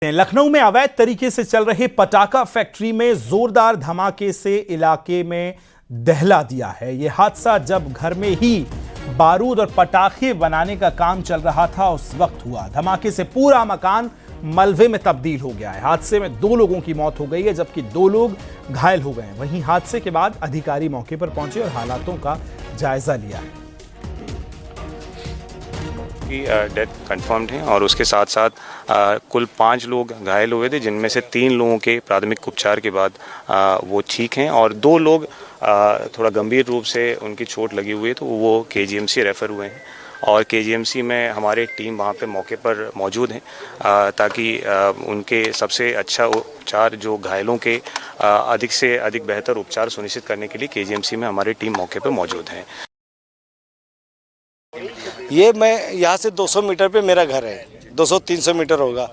लखनऊ में अवैध तरीके से चल रहे पटाखा फैक्ट्री में जोरदार धमाके से इलाके में दहला दिया है। यह हादसा जब घर में ही बारूद और पटाखे बनाने का काम चल रहा था उस वक्त हुआ। धमाके से पूरा मकान मलबे में तब्दील हो गया है। हादसे में 2 लोगों की मौत हो गई है जबकि 2 लोग घायल हो गए हैं। वहीं हादसे के बाद अधिकारी मौके पर पहुंचे और हालातों का जायजा लिया है। की डेथ कंफर्म्ड है और उसके साथ साथ कुल 5 लोग घायल हुए थे, जिनमें से 3 लोगों के प्राथमिक उपचार के बाद वो ठीक हैं और 2 लोग थोड़ा गंभीर रूप से उनकी चोट लगी हुई है, तो वो केजीएमसी रेफ़र हुए हैं और केजीएमसी में हमारी टीम वहाँ पे मौके पर मौजूद है ताकि उनके सबसे अच्छा उपचार, जो घायलों के अधिक से अधिक बेहतर उपचार सुनिश्चित करने के लिए केजीएमसी में हमारी टीम मौके पर मौजूद है। ये मैं यहाँ से 200 मीटर पे मेरा घर है, 200-300 मीटर होगा।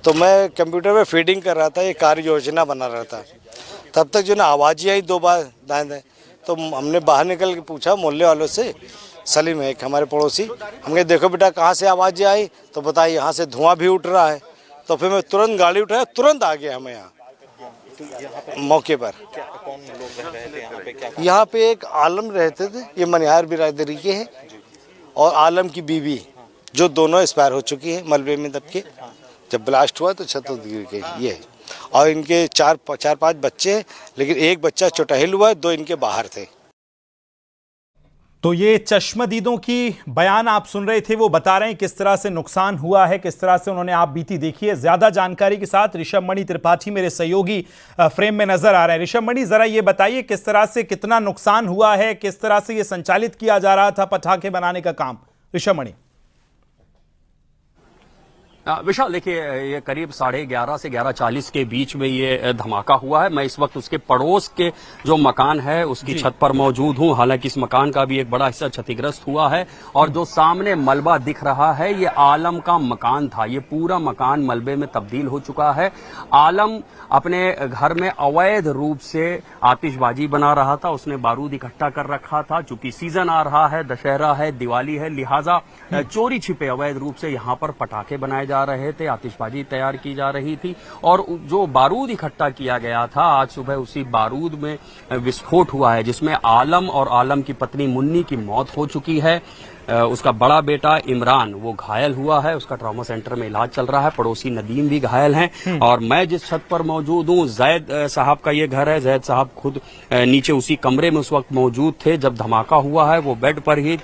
तो मैं कंप्यूटर पे फीडिंग कर रहा था, ये कार्य योजना बना रहा था। तब तक जो ना आवाज़ आई 2 बार दाएं, तो हमने बाहर निकल के पूछा मोहल्ले वालों से। सलीम है एक हमारे पड़ोसी, हमने देखो बेटा कहाँ से आवाज़ आई, तो बताइए यहाँ से धुआं भी उठ रहा है। तो फिर मैं तुरंत गाड़ी उठाया, तुरंत आ गया हमें यहाँ मौके पर। यहाँ पे एक आलम रहते थे, ये मनिहार बिरादरी के हैं, और आलम की बीवी, जो दोनों एक्सपायर हो चुकी है मलबे में दब के। जब ब्लास्ट हुआ तो छत गिर गई ये। और इनके 4-5 बच्चे हैं, लेकिन एक बच्चा चोटहिल हुआ है, 2 इनके बाहर थे। तो ये चश्मदीदों की बयान आप सुन रहे थे, वो बता रहे हैं किस तरह से नुकसान हुआ है, किस तरह से उन्होंने आप बीती देखी है। ज्यादा जानकारी के साथ ऋषभ मणि त्रिपाठी मेरे सहयोगी फ्रेम में नजर आ रहे हैं। ऋषभ मणि, जरा ये बताइए किस तरह से कितना नुकसान हुआ है, किस तरह से ये संचालित किया जा रहा था पटाखे बनाने का काम। ऋषभ मणि। विशाल, देखिए ये करीब 11:30 से 11:40 के बीच में ये धमाका हुआ है। मैं इस वक्त उसके पड़ोस के जो मकान है उसकी छत पर मौजूद हूं। हालांकि इस मकान का भी एक बड़ा हिस्सा क्षतिग्रस्त हुआ है और जो सामने मलबा दिख रहा है ये आलम का मकान था। ये पूरा मकान मलबे में तब्दील हो चुका है। आलम अपने घर में अवैध रूप से आतिशबाजी बना रहा था, उसने बारूद इकट्ठा कर रखा था। चूंकि सीजन आ रहा है, दशहरा है, दिवाली है, लिहाजा चोरी छिपे अवैध रूप से यहाँ पर पटाखे बनाए जा रहे थे, आतिशबाजी तैयार की जा रही थी और जो बारूद इकट्ठा किया गया था, आज सुबह उसी बारूद में विस्फोट हुआ है, जिसमें आलम और आलम की पत्नी मुन्नी की मौत हो चुकी है। उसका बड़ा बेटा इमरान वो घायल हुआ है, उसका ट्रॉमा सेंटर में इलाज चल रहा है। पड़ोसी नदीम भी घायल हैं और मैं जिस छत पर मौजूद हूँ, जैद साहब का ये घर है। जैद साहब खुद नीचे उसी कमरे में उस वक्त मौजूद थे जब धमाका हुआ है। वो बेड पर ही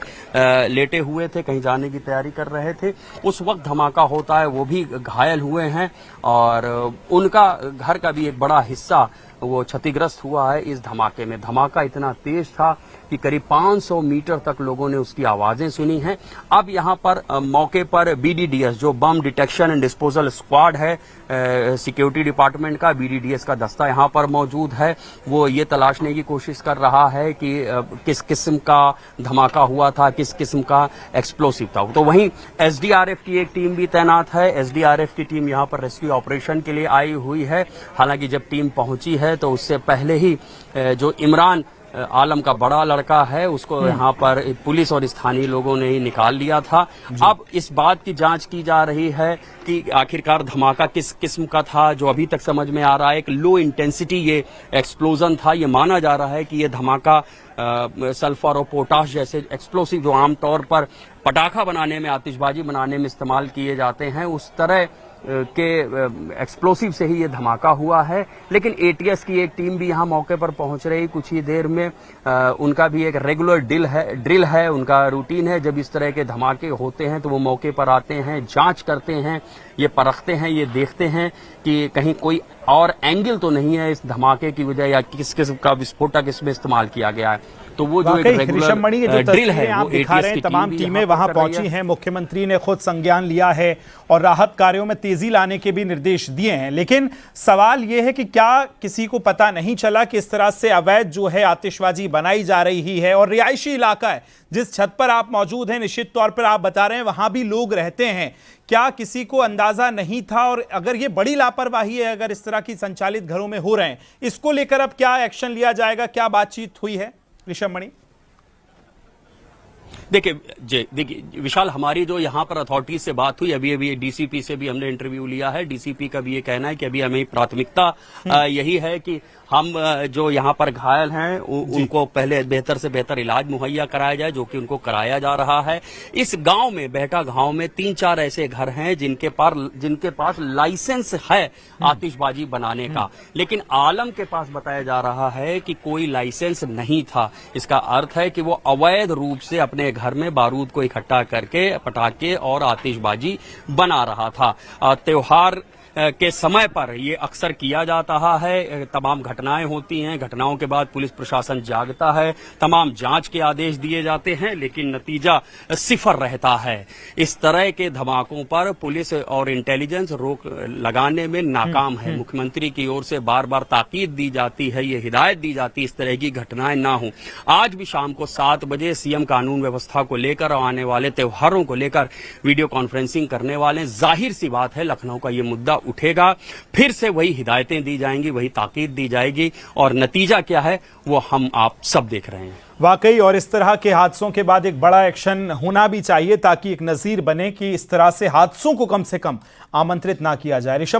लेटे हुए थे, कहीं जाने की तैयारी कर रहे थे। उस वक्त धमाका होता है, वो भी घायल हुए हैं और उनका घर का भी एक बड़ा हिस्सा वो क्षतिग्रस्त हुआ है इस धमाके में। धमाका इतना तेज था कि करीब 500 मीटर तक लोगों ने उसकी आवाजें सुनी हैं। अब यहाँ पर मौके पर बीडीडीएस, जो बम डिटेक्शन एंड डिस्पोजल स्क्वाड है सिक्योरिटी डिपार्टमेंट का, बीडीडीएस का दस्ता यहाँ पर मौजूद है। वो ये तलाशने की कोशिश कर रहा है कि किस किस्म का धमाका हुआ था, किस किस्म का एक्सप्लोसिव था। तो वहीं एसडीआरएफ की एक टीम भी तैनात है। एसडीआरएफ की टीम यहाँ पर रेस्क्यू ऑपरेशन के लिए आई हुई है। हालांकि जब टीम पहुंची है तो उससे पहले ही जो इमरान आलम का बड़ा लड़का है उसको यहाँ पर पुलिस और स्थानीय लोगों ने ही निकाल लिया था। अब इस बात की जांच की जा रही है कि आखिरकार धमाका किस किस्म का था। जो अभी तक समझ में आ रहा है, एक लो इंटेंसिटी ये एक्सप्लोजन था। ये माना जा रहा है कि ये धमाका सल्फर और पोटाश जैसे एक्सप्लोसिव जो आमतौर पर पटाखा बनाने में, आतिशबाजी बनाने में इस्तेमाल किए जाते हैं, उस तरह के एक्सप्लोसिव से ही ये धमाका हुआ है। लेकिन एटीएस की एक टीम भी यहाँ मौके पर पहुंच रही कुछ ही देर में। उनका भी एक रेगुलर ड्रिल है, उनका रूटीन है। जब इस तरह के धमाके होते हैं तो वो मौके पर आते हैं, जांच करते हैं, ये परखते हैं, ये देखते हैं कि कहीं कोई और एंगल तो नहीं है इस धमाके की वजह, या किस किस्म का विस्फोटक इसमें इस्तेमाल किया गया है। तो वो जो एक रेगुलर ड्रिल है आप दिखा रहे हैं, तमाम टीमें वहां पहुंची हैं। मुख्यमंत्री ने खुद संज्ञान लिया है और राहत कार्यों में तेजी लाने के भी निर्देश दिए हैं। लेकिन सवाल यह है कि क्या किसी को पता नहीं चला कि इस तरह से अवैध जो है आतिशबाजी बनाई जा रही है और रिहायशी इलाका है जिस छत पर आप मौजूद हैं, निश्चित तौर पर आप बता रहे हैं वहां भी लोग रहते हैं, क्या किसी को अंदाजा नहीं था? और अगर ये बड़ी लापरवाही है, अगर इस तरह की संचालित घरों में हो रहे हैं, इसको लेकर अब क्या एक्शन लिया जाएगा, क्या बातचीत हुई है ऋषभ मणि? देखिए विशाल, हमारी जो यहाँ पर अथॉरिटीज से बात हुई, अभी डीसीपी से भी हमने इंटरव्यू लिया है। डीसीपी का भी ये कहना है कि अभी हमें प्राथमिकता यही है कि हम जो यहाँ पर घायल हैं उनको पहले बेहतर से बेहतर इलाज मुहैया कराया जाए, जो कि उनको कराया जा रहा है। इस गांव में, बेहटा गांव में 3-4 ऐसे घर हैं जिनके पास लाइसेंस है आतिशबाजी बनाने का, लेकिन आलम के पास बताया जा रहा है कि कोई लाइसेंस नहीं था। इसका अर्थ है कि वो अवैध रूप से अपने घर में बारूद को इकट्ठा करके पटाखे और आतिशबाजी बना रहा था। त्योहार के समय पर ये अक्सर किया जाता है। तमाम घटनाएं होती हैं, घटनाओं के बाद पुलिस प्रशासन जागता है, तमाम जांच के आदेश दिए जाते हैं, लेकिन नतीजा सिफर रहता है। इस तरह के धमाकों पर पुलिस और इंटेलिजेंस रोक लगाने में नाकाम है। मुख्यमंत्री की ओर से बार बार ताकीद दी जाती है, ये हिदायत दी जाती है इस तरह की घटनाएं ना हो। आज भी शाम को 7 बजे सीएम कानून व्यवस्था को लेकर और आने वाले त्योहारों को लेकर वीडियो कॉन्फ्रेंसिंग करने वाले। जाहिर सी बात है लखनऊ का ये मुद्दा उठेगा, फिर से वही हिदायतें दी जाएंगी, वही ताकीद दी जाएगी, और नतीजा क्या है वो हम आप सब देख रहे हैं। वाकई, और इस तरह के हादसों के बाद एक बड़ा एक्शन होना भी चाहिए ताकि एक नजीर बने कि इस तरह से हादसों को कम से कम आमंत्रित ना किया जाए।